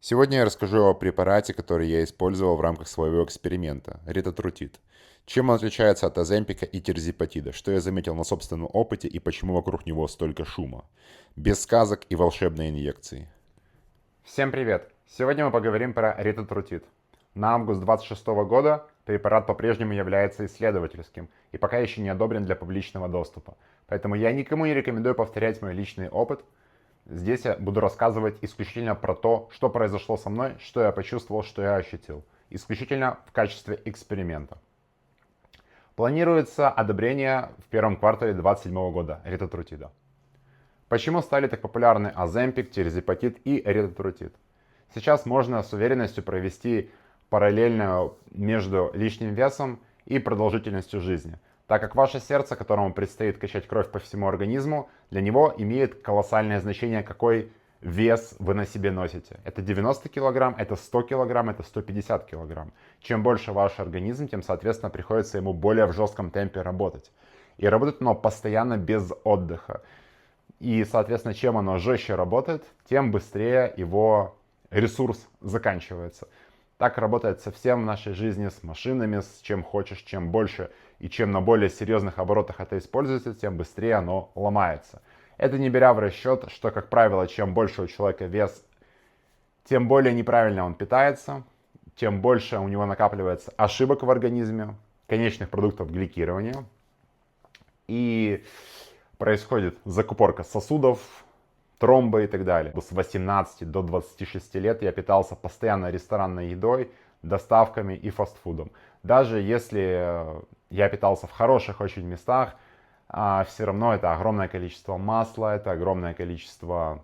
Сегодня я расскажу о препарате, который я использовал в рамках своего эксперимента – ритотрутид. Чем он отличается от оземпика и тирзипатида, что я заметил на собственном опыте и почему вокруг него столько шума. Без сказок и волшебной инъекции. Всем привет! Сегодня мы поговорим про ритотрутид. На август 2026 года препарат по-прежнему является исследовательским и пока еще не одобрен для публичного доступа. Поэтому я никому не рекомендую повторять мой личный опыт. Здесь я буду рассказывать исключительно про то, что произошло со мной, что я почувствовал, что я ощутил. Исключительно в качестве эксперимента. Планируется одобрение в первом квартале 2027 года ритотрутида. Почему стали так популярны оземпик, тирзипатид и ритотрутид? Сейчас можно с уверенностью провести параллельно между лишним весом и продолжительностью жизни, так как ваше сердце, которому предстоит качать кровь по всему организму, для него имеет колоссальное значение, какой вес вы на себе носите. Это 90 килограмм, это 100 килограмм, это 150 килограмм. Чем больше ваш организм, тем, соответственно, приходится ему более в жестком темпе работать. И работает оно постоянно без отдыха. И, соответственно, чем оно жестче работает, тем быстрее его ресурс заканчивается. Так работает со всем в нашей жизни, с машинами, с чем хочешь, чем больше и чем на более серьезных оборотах это используется, тем быстрее оно ломается. Это не беря в расчет, что, как правило, чем больше у человека вес, тем более неправильно он питается, тем больше у него накапливается ошибок в организме, конечных продуктов гликирования. И происходит закупорка сосудов, тромбы и так далее. С 18 до 26 лет я питался постоянно ресторанной едой, доставками и фастфудом. Даже если я питался в хороших очень местах, все равно это огромное количество масла, это огромное количество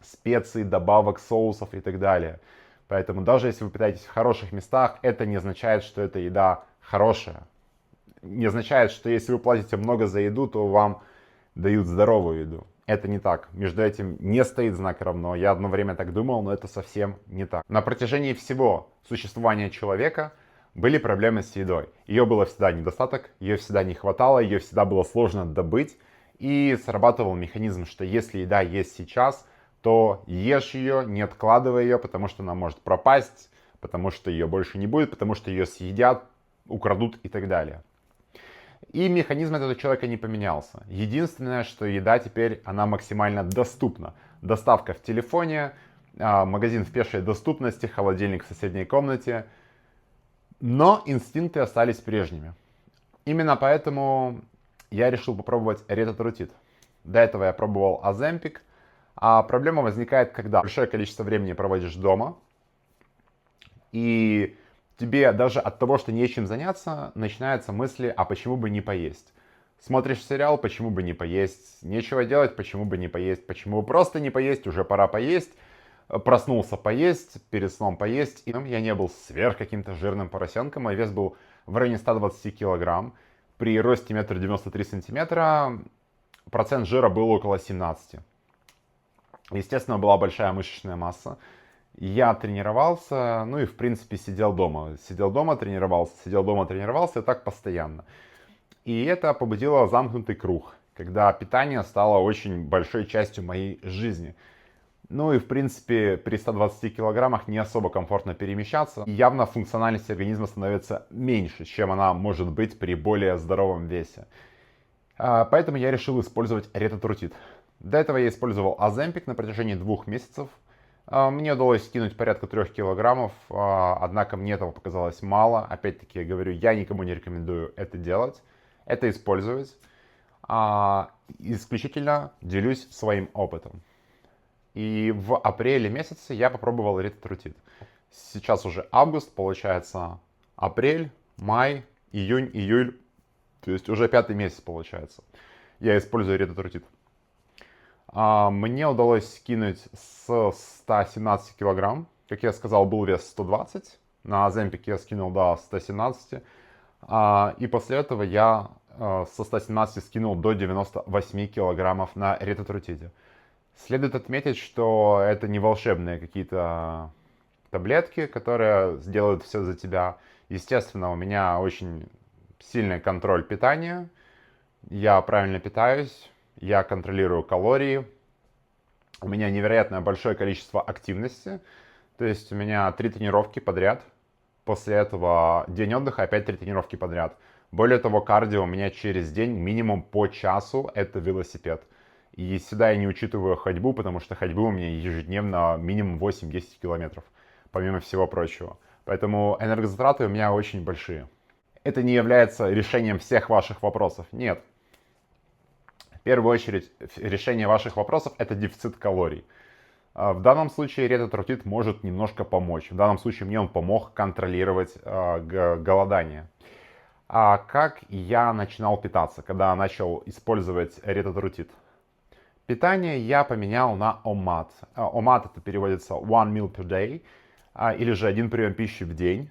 специй, добавок, соусов и так далее. Поэтому даже если вы питаетесь в хороших местах, это не означает, что эта еда хорошая. Не означает, что если вы платите много за еду, то вам дают здоровую еду. Это не так. Между этим не стоит знак равно. Я одно время так думал, но это совсем не так. На протяжении всего существования человека были проблемы с едой. Ее было всегда недостаток, ее всегда не хватало, ее всегда было сложно добыть. И срабатывал механизм, что если еда есть сейчас, то ешь ее, не откладывай ее, потому что она может пропасть, потому что ее больше не будет, потому что ее съедят, украдут и так далее. И механизм этого человека не поменялся. Единственное, что еда теперь, она максимально доступна. Доставка в телефоне, магазин в пешей доступности, холодильник в соседней комнате. Но инстинкты остались прежними. Именно поэтому я решил попробовать ритотрутид. До этого я пробовал оземпик. А проблема возникает, когда большое количество времени проводишь дома, и тебе даже от того, что нечем заняться, начинаются мысли, а почему бы не поесть? Смотришь сериал, почему бы не поесть? Нечего делать, почему бы не поесть? Почему бы просто не поесть? Уже пора поесть. Проснулся поесть, перед сном поесть. И я не был сверх каким-то жирным поросенком, мой вес был в районе 120 килограмм. При росте 1,93 сантиметра процент жира был около 17. Естественно, была большая мышечная масса. Я тренировался, ну и в принципе сидел дома. Сидел дома, тренировался, сидел дома, тренировался, и так постоянно. И это побудило замкнутый круг, когда питание стало очень большой частью моей жизни. Ну и в принципе при 120 килограммах не особо комфортно перемещаться. И явно функциональность организма становится меньше, чем она может быть при более здоровом весе. Поэтому я решил использовать ритотрутид. До этого я использовал оземпик на протяжении 2 месяцев. Мне удалось скинуть порядка 3 килограммов, однако мне этого показалось мало. Опять-таки я говорю, я никому не рекомендую это делать, это использовать. Исключительно делюсь своим опытом. И в апреле месяце я попробовал ритотрутид. Сейчас уже август, получается апрель, май, июнь, июль. То есть уже 5-й месяц получается. Я использую ритотрутид. Мне удалось скинуть с 117 килограмм. Как я сказал, был вес 120. На оземпике я скинул до 117. И после этого я со 117 скинул до 98 килограммов на ритотрутиде. Следует отметить, что это не волшебные какие-то таблетки, которые сделают все за тебя. Естественно, у меня очень сильный контроль питания. Я правильно питаюсь, я контролирую калории, у меня невероятное большое количество активности. То есть у меня 3 тренировки подряд. После этого день отдыха, опять 3 тренировки подряд. Более того, кардио у меня через день минимум по часу это велосипед. И сюда я не учитываю ходьбу, потому что ходьбы у меня ежедневно минимум 8-10 километров, помимо всего прочего. Поэтому энергозатраты у меня очень большие. Это не является решением всех ваших вопросов. Нет. В первую очередь, решение ваших вопросов – это дефицит калорий. В данном случае ретротрутит может немножко помочь. В данном случае мне он помог контролировать голодание. А как я начинал питаться, когда начал использовать ретротрутит? Питание я поменял на ОМАД. ОМАД это переводится one meal per day, или же один прием пищи в день.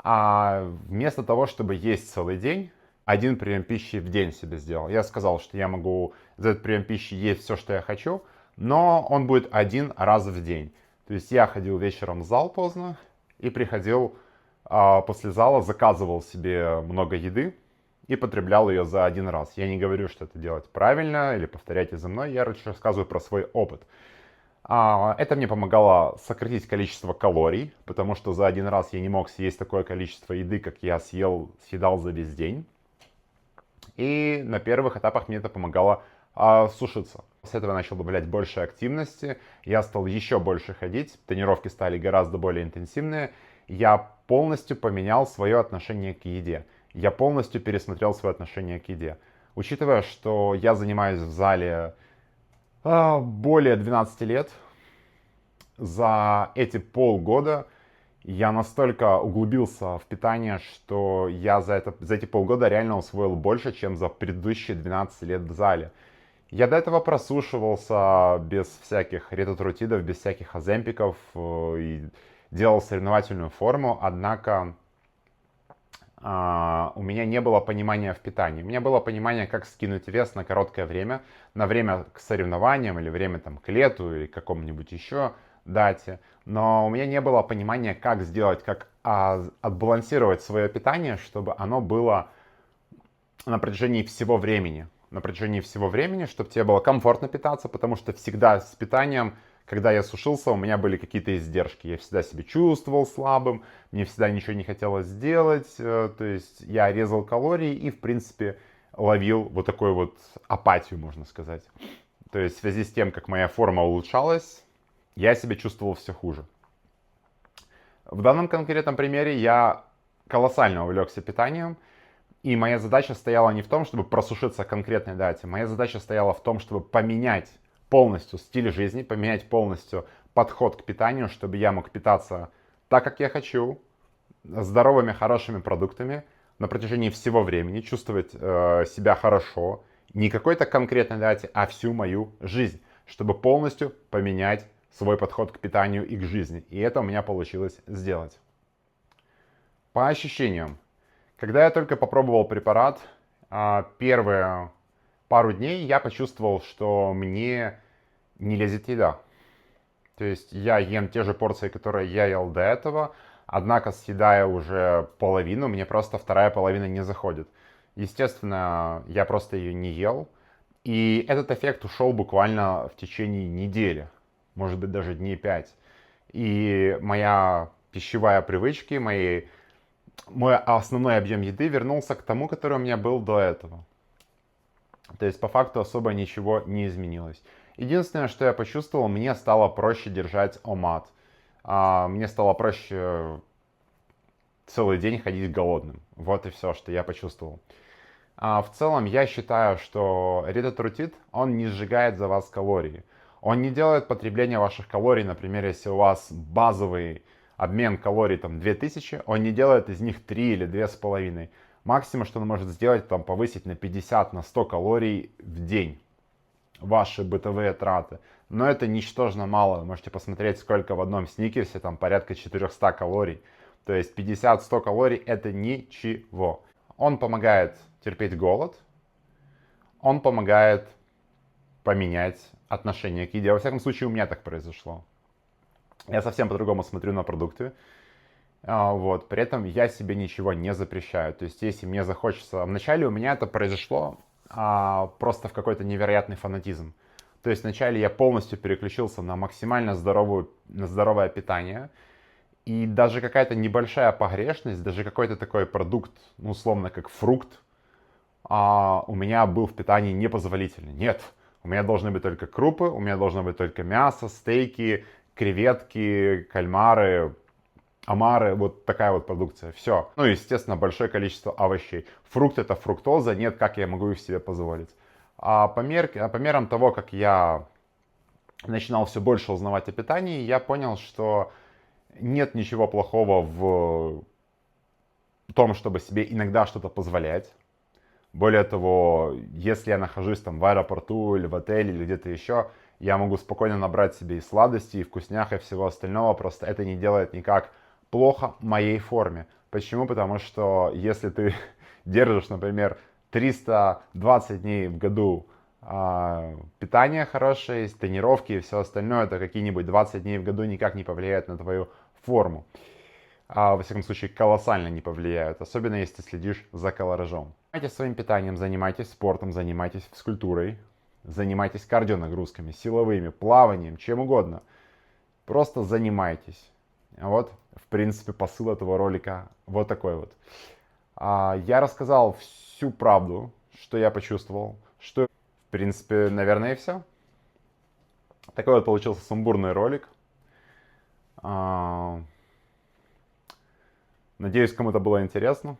А вместо того, чтобы есть целый день, один прием пищи в день себе сделал. Я сказал, что я могу за этот прием пищи есть все, что я хочу, но он будет один раз в день. То есть я ходил вечером в зал поздно и приходил после зала, заказывал себе много еды и потреблял ее за один раз. Я не говорю, что это делать правильно или повторяйте за мной, я рассказываю про свой опыт. Это мне помогало сократить количество калорий, потому что за один раз я не мог съесть такое количество еды, как я съедал за весь день. И на первых этапах мне это помогало сушиться. С этого я начал добавлять больше активности, я стал еще больше ходить, тренировки стали гораздо более интенсивные. Я полностью поменял свое отношение к еде. Я полностью пересмотрел свое отношение к еде. Учитывая, что я занимаюсь в зале более 12 лет, за эти полгода я настолько углубился в питание, что я за эти полгода реально усвоил больше, чем за предыдущие 12 лет в зале. Я до этого просушивался без всяких ретротрутидов, без всяких оземпиков и делал соревновательную форму, однако у меня не было понимания в питании. У меня было понимание, как скинуть вес на короткое время, на время к соревнованиям или время там, к лету или к какому-нибудь еще дате. Но у меня не было понимания, как сделать, как отбалансировать свое питание, чтобы оно было на протяжении всего времени. На протяжении всего времени, чтобы тебе было комфортно питаться, потому что всегда с питанием, когда я сушился, у меня были какие-то издержки. Я всегда себя чувствовал слабым, мне всегда ничего не хотелось сделать. То есть я резал калории и, в принципе, ловил вот такую вот апатию, можно сказать. То есть в связи с тем, как моя форма улучшалась, я себя чувствовал все хуже. В данном конкретном примере я колоссально увлекся питанием. И моя задача стояла не в том, чтобы просушиться к конкретной дате. Моя задача стояла в том, чтобы поменять полностью стиль жизни, поменять полностью подход к питанию, чтобы я мог питаться так, как я хочу, здоровыми, хорошими продуктами на протяжении всего времени, чувствовать себя хорошо, не какой-то конкретной дате, а всю мою жизнь, чтобы полностью поменять свой подход к питанию и к жизни. И это у меня получилось сделать. По ощущениям. Когда я только попробовал препарат, первые пару дней я почувствовал, что мне не лезет еда. То есть я ем те же порции, которые я ел до этого, однако съедая уже половину, мне просто вторая половина не заходит. Естественно, я просто ее не ел. И этот эффект ушел буквально в течение недели, может быть даже дней 5. И моя пищевая привычка, мой основной объем еды вернулся к тому, который у меня был до этого. То есть по факту особо ничего не изменилось. Единственное, что я почувствовал, мне стало проще держать ОМАД. Мне стало проще целый день ходить голодным. Вот и все, что я почувствовал. В целом я считаю, что ретротрутид, он не сжигает за вас калории. Он не делает потребление ваших калорий, например, если у вас базовый обмен калорий там 2000, он не делает из них 3 или 2,5. Максимум, что он может сделать, там повысить на 50, на 100 калорий в день ваши бытовые траты. Но это ничтожно мало. Вы можете посмотреть, сколько в одном сникерсе, там порядка 400 калорий. То есть 50-100 калорий это ничего. Он помогает терпеть голод, он помогает поменять отношение к еде. Во всяком случае, у меня так произошло. Я совсем по-другому смотрю на продукты. Вот. При этом я себе ничего не запрещаю. То есть, если мне захочется... Вначале у меня это произошло просто в какой-то невероятный фанатизм. То есть вначале я полностью переключился на максимально здоровое питание. И даже какая-то небольшая погрешность, даже какой-то такой продукт, ну, условно, как фрукт, у меня был в питании непозволительный. Нет, у меня должны быть только крупы, у меня должно быть только мясо, стейки, креветки, кальмары, омары, вот такая вот продукция. Все. Ну, естественно, большое количество овощей. Фрукт это фруктоза, нет, как я могу их себе позволить. По мерам того, как я начинал все больше узнавать о питании, я понял, что нет ничего плохого в том, чтобы себе иногда что-то позволять. Более того, если я нахожусь там в аэропорту или в отеле или где-то еще, я могу спокойно набрать себе и сладости, и вкуснях, и всего остального. Просто это не делает никак плохо моей форме. Почему? Потому что если ты держишь, например, 320 дней в году питание хорошее, тренировки и все остальное, то какие-нибудь 20 дней в году никак не повлияют на твою форму. Во всяком случае, колоссально не повлияют, особенно если ты следишь за колоражом. Занимайтесь своим питанием, занимайтесь спортом, занимайтесь физкультурой, занимайтесь кардионагрузками, силовыми, плаванием, чем угодно. Просто занимайтесь. Вот, в принципе, посыл этого ролика вот такой вот. Я рассказал всю правду, что я почувствовал, что, в принципе, наверное, и все. Такой вот получился сумбурный ролик. Надеюсь, кому-то было интересно.